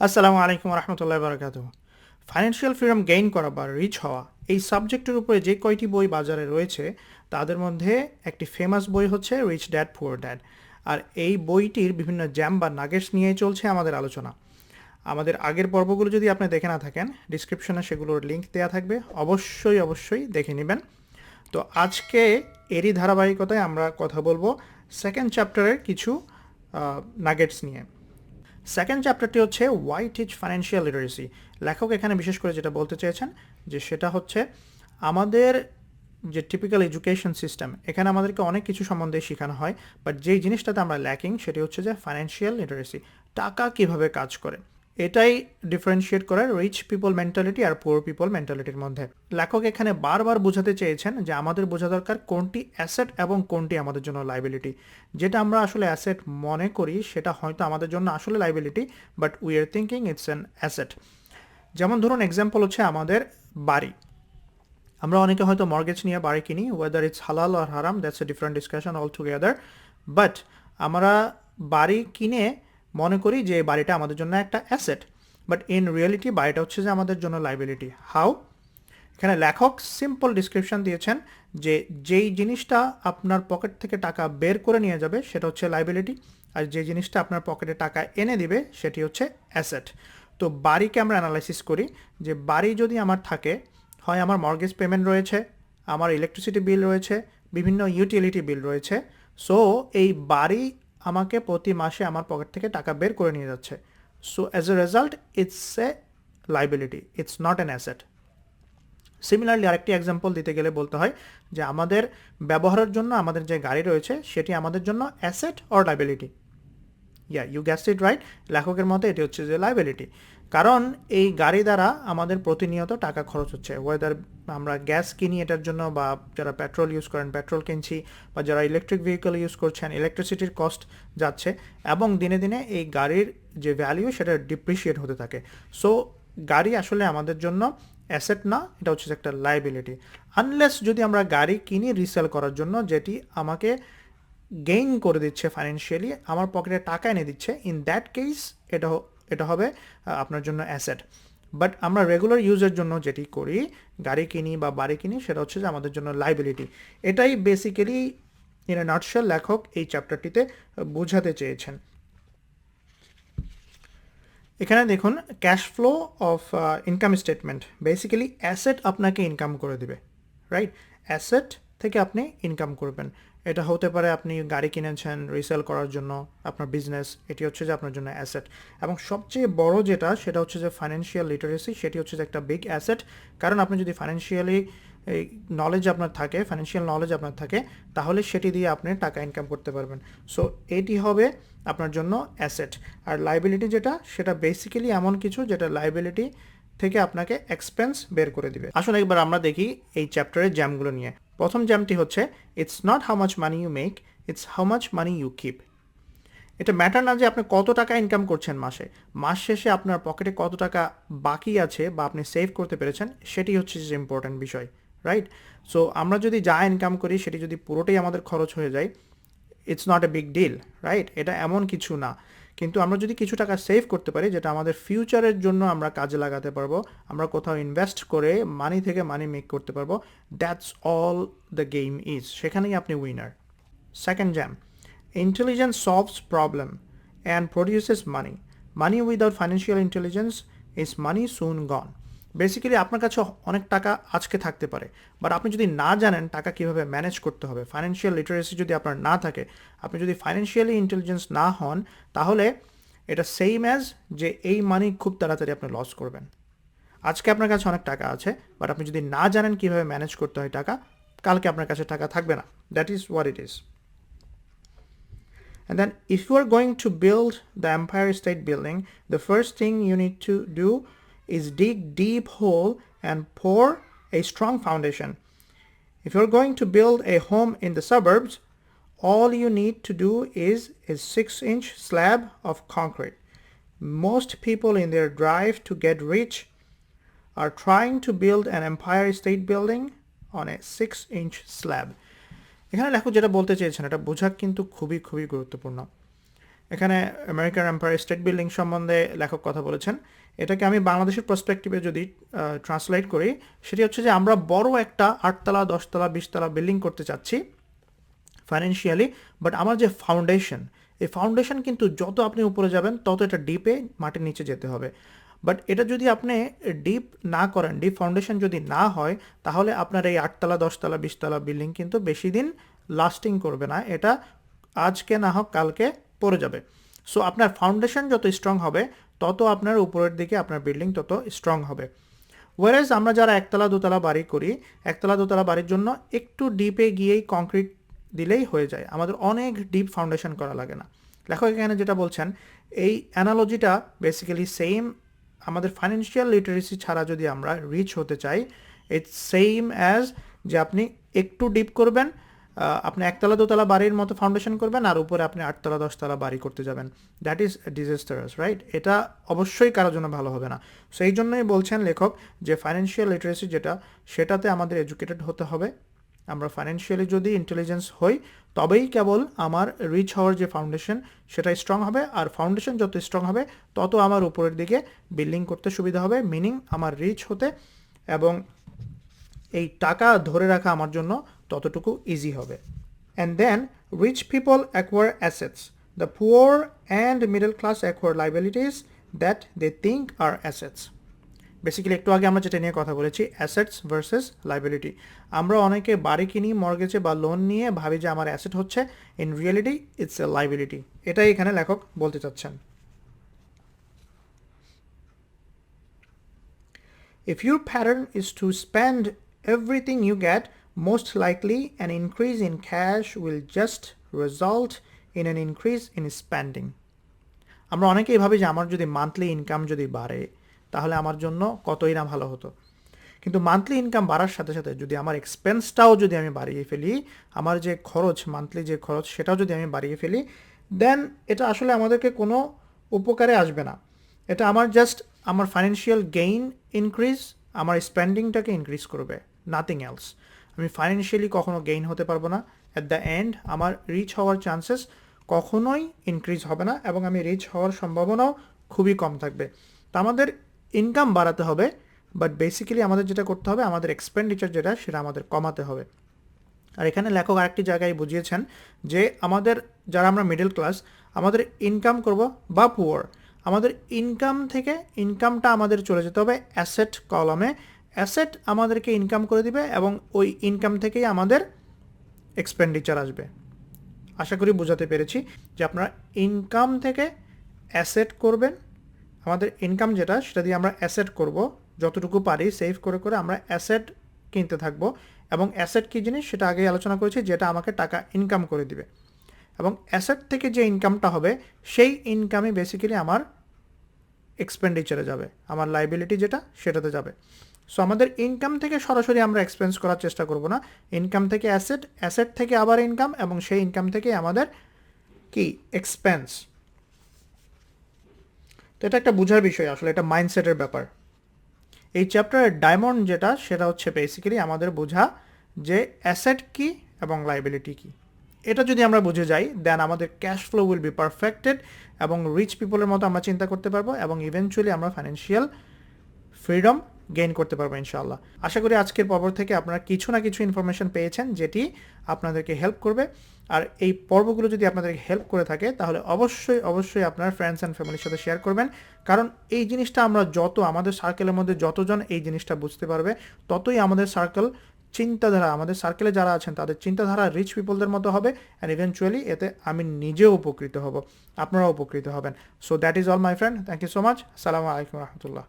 আসসালামু আলাইকুম রহমতুল্লাহ বারকাতুহ। Financial freedom gain করা বা রিচ হওয়া এই সাবজেক্টের উপরে যে কয়টি বই বাজারে রয়েছে তাদের মধ্যে একটি ফেমাস বই হচ্ছে রিচ ড্যাড পুয়ার ড্যাড। আর এই বইটির বিভিন্ন জ্যাম বা নাগেটস নিয়ে চলছে আমাদের আলোচনা। আমাদের আগের পর্বগুলো যদি আপনি দেখে না থাকেন, ডিসক্রিপশনে সেগুলোর লিঙ্ক দেওয়া থাকবে, অবশ্যই অবশ্যই দেখে নেবেন। তো আজকে এরই ধারাবাহিকতায় আমরা কথা বলবো সেকেন্ড চ্যাপ্টারের কিছু নাগেটস নিয়ে। সেকেন্ড চ্যাপ্টারটি হচ্ছে ওয়াই টিচ ফাইন্যান্সিয়াল লিটারেসি। লেখক এখানে বিশেষ করে যেটা বলতে চেয়েছেন যে সেটা হচ্ছে আমাদের যে টিপিক্যাল এডুকেশন সিস্টেম, এখানে আমাদেরকে অনেক কিছু সম্বন্ধে শেখানো হয়, বাট যেই জিনিসটাতে আমরা ল্যাকিং সেটি হচ্ছে যে ফাইন্যান্সিয়াল লিটারেসি, টাকা কিভাবে কাজ করে। এটাই ডিফারেন্সিয়েট করে রিচ পিপল মেন্টালিটি আর পুয়ার পিপল মেন্টালিটির মধ্যে। লেখক এখানে বারবার বোঝাতে চেয়েছেন যে আমাদের বোঝা দরকার কোনটি অ্যাসেট এবং কোনটি আমাদের জন্য লাইবিলিটি। যেটা আমরা আসলে অ্যাসেট মনে করি সেটা হয়তো আমাদের জন্য আসলে liability, but we are thinking it's an asset. যেমন ধরুন এক্সাম্পল হচ্ছে আমাদের বাড়ি। আমরা অনেকে হয়তো মর্গেজ নিয়ে বাড়ি কিনি, ওয়েদার ইটস হালাল আর হারাম that's a different discussion all together. But আমরা বাড়ি কিনে মনে করি যে বাড়িটা আমাদের জন্য একটা অ্যাসেট, বাট ইন রিয়েলিটি বাড়িটা হচ্ছে যে আমাদের জন্য লাইবিলিটি। হাউ? এখানে লেখক সিম্পল ডিসক্রিপশন দিয়েছেন যে যেই জিনিসটা আপনার পকেট থেকে টাকা বের করে নিয়ে যাবে সেটা হচ্ছে লাইবিলিটি, আর যে জিনিসটা আপনার পকেটে টাকা এনে দিবে সেটি হচ্ছে অ্যাসেট। তো বাড়িকে আমরা অ্যানালাইসিস করি যে বাড়ি যদি আমার থাকে, হয় আমার মর্গেজ পেমেন্ট রয়েছে, আমার ইলেকট্রিসিটি বিল রয়েছে, বিভিন্ন ইউটিলিটি বিল রয়েছে। সো এই বাড়ি আমাকে প্রতি মাসে আমার পকেট থেকে টাকা বের করে নিয়ে যাচ্ছে। So as a result it's a liability, it's not an asset. Similarly আরেকটি এক্সাম্পল দিতে গেলে বলতে হয় যে আমাদের ব্যবহারের জন্য আমাদের যে গাড়ি রয়েছে সেটি আমাদের জন্য asset or liability. You guess it right, লেখকের মতে এটি হচ্ছে যে লাইবিলিটি। কারণ এই গাড়ি দ্বারা আমাদের প্রতিনিয়ত টাকা খরচ হচ্ছে, ওয়েদার আমরা গ্যাস কিনি এটার জন্য, বা যারা পেট্রোল ইউজ করেন পেট্রোল কিনছি, বা যারা ইলেকট্রিক ভেহিকল ইউজ করছেন ইলেকট্রিসিটির কস্ট যাচ্ছে, এবং দিনে দিনে এই গাড়ির যে ভ্যালিউ সেটা ডিপ্রিসিয়েট হতে থাকে। সো গাড়ি আসলে আমাদের জন্য অ্যাসেট না, এটা হচ্ছে একটা লাইবিলিটি। আনলেস যদি আমরা গাড়ি কিনি রিসেল করার জন্য, যেটি আমাকে গেইন করে দিচ্ছে ফাইন্যান্সিয়ালি, আমার পকেটে টাকা এনে দিচ্ছে, ইন দ্যাট কেস এটা এটা হবে আপনার জন্য অ্যাসেট। বাট আমরা রেগুলার ইউজের জন্য যেটি করি, গাড়ি কিনি বা বাড়ি কিনি, সেটা হচ্ছে যে আমাদের জন্য লাইবিলিটি। এটাই বেসিক্যালি ইন এ নাটশেল লেখক এই চ্যাপ্টারটিতে বোঝাতে চেয়েছেন। এখানে দেখুন cash flow of income statement, basically asset আপনাকে ইনকাম করে দিবে, রাইট? অ্যাসেট থেকে আপনি ইনকাম করবেন। এটা হতে পারে আপনি গাড়ি কিনেছেন রিসেল করার জন্য, আপনার বিজনেস, এটি হচ্ছে যে আপনার জন্য অ্যাসেট। এবং সবচেয়ে বড় যেটা সেটা হচ্ছে যে ফাইন্যান্সিয়াল লিটারেসি, সেটি হচ্ছে যে একটা বিগ অ্যাসেট। কারণ আপনি যদি ফাইন্যান্সিয়ালি এই নলেজ আপনার থাকে, ফাইন্যান্সিয়াল নলেজ আপনার থাকে, তাহলে সেটি দিয়ে আপনি টাকা ইনকাম করতে পারবেন। সো এটি হবে আপনার জন্য অ্যাসেট। আর লাইবিলিটি যেটা, সেটা বেসিক্যালি এমন কিছু যেটা লাইবিলিটি থেকে আপনাকে এক্সপেন্স বের করে দিবে। আসলে একবার আমরা দেখি এই চ্যাপ্টারের জ্যামগুলো নিয়ে। প্রথম জ্যামটি হচ্ছে it's not how much money you make, it's how much money you keep. এটা ম্যাটার না যে আপনি কত টাকা ইনকাম করছেন মাসে, মাস শেষে আপনার পকেটে কত টাকা বাকি আছে বা আপনি সেভ করতে পেরেছেন, সেটি হচ্ছে যে ইম্পর্ট্যান্ট বিষয়, রাইট? সো আমরা যদি যা ইনকাম করি সেটি যদি পুরোটাই আমাদের খরচ হয়ে যায়, it's not a big deal, right? এটা এমন কিছু না। কিন্তু আমরা যদি কিছু টাকা সেভ করতে পারি, যেটা আমাদের ফিউচারের জন্য আমরা কাজে লাগাতে পারবো, আমরা কোথাও ইনভেস্ট করে মানি থেকে মানি মেক করতে পারবো, that's all the game is, সেখানেই আপনি winner. Second jam, intelligence solves problem and produces money, money without financial intelligence is money soon gone. Basically আপনার কাছে অনেক টাকা আজকে থাকতে পারে, বাট আপনি যদি না জানেন টাকা কীভাবে ম্যানেজ করতে হবে, ফাইন্যান্সিয়াল লিটারেসি যদি আপনার না থাকে, আপনি যদি ফাইন্যান্সিয়ালি ইন্টেলিজেন্স না হন, তাহলে এটা সেম অ্যাজ যে এই মানি খুব তাড়াতাড়ি আপনি লস করবেন। আজকে আপনার কাছে অনেক টাকা আছে, বাট আপনি যদি না জানেন কীভাবে ম্যানেজ করতে হয় টাকা, কালকে আপনার কাছে টাকা থাকবে না। That is what it is. And then if you are going to build the Empire State Building, the first thing you need to do is dig deep hole and pour a strong foundation. If you're going to build a home in the suburbs, all you need to do is a 6-inch slab of concrete. Most people in their drive to get rich are trying to build an Empire State Building on a 6-inch slab. এখানে লেখক যেটা বলতে চেয়েছেন এটা বোঝা কিন্তু খুবই খুবই গুরুত্বপূর্ণ। এখানে আমেরিকার এম্পায়ার স্টেট বিল্ডিং সম্বন্ধে লেখক কথা বলেছেন। এটাকে আমি বাংলাদেশের পার্সপেক্টিভে যদি ট্রান্সলেট করি, সেটি হচ্ছে যে আমরা বড় একটা 8 তলা 10 তলা 20 তলা বিল্ডিং করতে চাচ্ছি ফাইন্যান্সিয়ালি, বাট আমার যে ফাউন্ডেশন, এই ফাউন্ডেশন কিন্তু যত আপনি উপরে যাবেন তত এটা ডিপে মাটির নিচে যেতে হবে। বাট এটা যদি আপনি ডিপ না করেন, ডিপ ফাউন্ডেশন যদি না হয়, তাহলে আপনার এই 8 তলা 10 তলা 20 তলা বিল্ডিং কিন্তু বেশি দিন লাস্টিং করবে না, এটা আজকে না হোক কালকে পড়ে যাবে। সো আপনার ফাউন্ডেশন যত স্ট্রং হবে তত আপনার উপরের দিকে আপনার বিল্ডিং তত স্ট্রং হবে। ওয়ারেজ আমরা যারা 1 তলা 2 তলা বাড়ি করি, 1 তলা 2 তলা বাড়ির জন্য একটু ডিপে গিয়েই কংক্রিট দিলেই হয়ে যায়, আমাদের অনেক ডিপ ফাউন্ডেশন করা লাগে না। লেখক এখানে যেটা বলছেন, এই অ্যানালজিটা বেসিক্যালি সেম। আমাদের ফাইন্যান্সিয়াল লিটারেসি ছাড়া যদি আমরা রিচ হতে চাই, ইটস সেম অ্যাজ যে আপনি একটু ডিপ করবেন, আপনি 1 তলা 2 তলা বাড়ির মতো ফাউন্ডেশন করবেন, আর উপরে আপনি 8 তলা 10 তলা বাড়ি করতে যাবেন। That is disastrous, right? এটা অবশ্যই কারোর জন্য ভালো হবে না। সো এই জন্যই বলছেন লেখক যে ফাইন্যান্সিয়াল লিটারেসি যেটা, সেটাতে আমাদের এডুকেটেড হতে হবে। আমরা ফাইন্যান্সিয়ালি যদি ইন্টেলিজেন্স হই, তবেই কেবল আমার রিচ হওয়ার যে ফাউন্ডেশন সেটা স্ট্রং হবে, আর ফাউন্ডেশন যত স্ট্রং হবে তত আমার উপরের দিকে বিল্ডিং করতে সুবিধা হবে, মিনিং আমার রিচ হতে এবং এই টাকা ধরে রাখা আমার জন্য ততটুকু ইজি হবে। And then rich people acquire assets, the poor and middle class acquire liabilities that they think are assets. Basically একটু আগে আমরা যেটা নিয়ে কথা বলেছি, অ্যাসেটস ভার্সেস লাইবিলিটি। আমরা অনেকে বাড়ি কিনি মর্গেজে বা লোন নিয়ে, ভাবি যে আমার অ্যাসেট হচ্ছে, in reality it's a liability. এটাই এখানে লেখক বলতে চাচ্ছেন। If your pattern is to spend everything you get, most likely an increase in cash will just result in an increase in spending. আমরা অনেকেই ভাবি যে আমার যদি মান্থলি ইনকাম যদি বাড়ে তাহলে আমার জন্য কতই না ভালো হতো, কিন্তু মান্থলি ইনকাম বাড়ার সাথে সাথে যদি আমার এক্সপেন্সটাও যদি আমি বাড়িয়ে ফেলি, আমার যে খরচ, মান্থলি যে খরচ সেটাও যদি আমি বাড়িয়ে ফেলি, দেন এটা আসলে আমাদেরকে কোনো উপকারে আসবে না। এটা আমার ফাইন্যান্সিয়াল গেইন ইনক্রিজ, আমার স্পেন্ডিংটাকে ইনক্রিজ করবে, নাথিং এলস। আমি ফাইন্যান্সিয়ালি কখনো গেইন হতে পারবো না। অ্যাট দ্য এন্ড আমার রিচ হওয়ার চান্সেস কখনোই ইনক্রিজ হবে না, এবং আমি রিচ হওয়ার সম্ভাবনাও খুবই কম থাকবে। তো আমাদের ইনকাম বাড়াতে হবে, বাট বেসিক্যালি আমাদের যেটা করতে হবে, আমাদের এক্সপেন্ডিচার যেটা সেটা আমাদের কমাতে হবে। আর এখানে লেখক আরেকটি জায়গায় বুঝিয়েছেন যে আমাদের যারা আমরা মিডল ক্লাস, আমাদের ইনকাম করব বা পুয়ার, আমাদের ইনকাম থেকে ইনকামটা আমাদের চলে যেতে হবে অ্যাসেট কলামে। অ্যাসেট আমাদেরকে ইনকাম করে দিবে এবং ওই ইনকাম থেকেই আমাদের এক্সপেন্ডিচার আসবে। আশা করি বোঝাতে পেরেছি যে আপনারা ইনকাম থেকে অ্যাসেট করবেন। আমাদের ইনকাম যেটা, সেটা দিয়ে আমরা অ্যাসেট করব, যতটুকু পারি সেভ করে করে আমরা অ্যাসেট কিনতে থাকবো। এবং অ্যাসেট কী জিনিস সেটা আগেই আলোচনা করেছি, যেটা আমাকে টাকা ইনকাম করে দিবে। এবং অ্যাসেট থেকে যে ইনকামটা হবে সেই ইনকামই বেসিক্যালি আমার এক্সপেন্ডিচারে যাবে, আমার লাইবিলিটি যেটা সেটাতে যাবে। সো আমাদের ইনকাম থেকে সরাসরি আমরা এক্সপেন্স করার চেষ্টা করব না, ইনকাম থেকে অ্যাসেট, অ্যাসেট থেকে আবার ইনকাম, এবং সেই ইনকাম থেকে আমাদের কি এক্সপেন্স। তো এটা একটা বোঝার বিষয়, আসলে এটা মাইন্ডসেটের ব্যাপার। এই চ্যাপ্টারের ডায়মন্ড যেটা, সেটা হচ্ছে বেসিক্যালি আমাদের বোঝা যে অ্যাসেট কি এবং লাইবিলিটি কি। এটা যদি আমরা বুঝে যাই, দেন আমাদের cash flow will be perfected, এবং রিচ পিপলের মতো আমরা চিন্তা করতে পারবো, এবং ইভেনচুয়ালি আমরা ফাইন্যান্সিয়াল ফ্রিডম গেইন করতে পারবো ইনশাআল্লাহ। আশা করি আজকের পর্ব থেকে আপনারা কিছু না কিছু ইনফরমেশন পেয়েছেন যেটি আপনাদেরকে হেল্প করবে। আর এই পর্বগুলো যদি আপনাদেরকে হেল্প করে থাকে, তাহলে অবশ্যই অবশ্যই আপনার ফ্রেন্ডস অ্যান্ড ফ্যামিলির সাথে শেয়ার করবেন। কারণ এই জিনিসটা আমরা আমাদের সার্কেলের মধ্যে যতজন এই জিনিসটা বুঝতে পারবে, ততই আমাদের চিন্তাধারা, আমাদের সার্কেলে যারা আছেন তাদের চিন্তাধারা রিচ পিপলদের মতো হবে, অ্যান্ড ইভেনচুয়ালি এতে আমি নিজেও উপকৃত হব, আপনারাও উপকৃত হবেন। So that is all my friend, thank you so much. আসসালামু আলাইকুম রহমতুল্লাহ।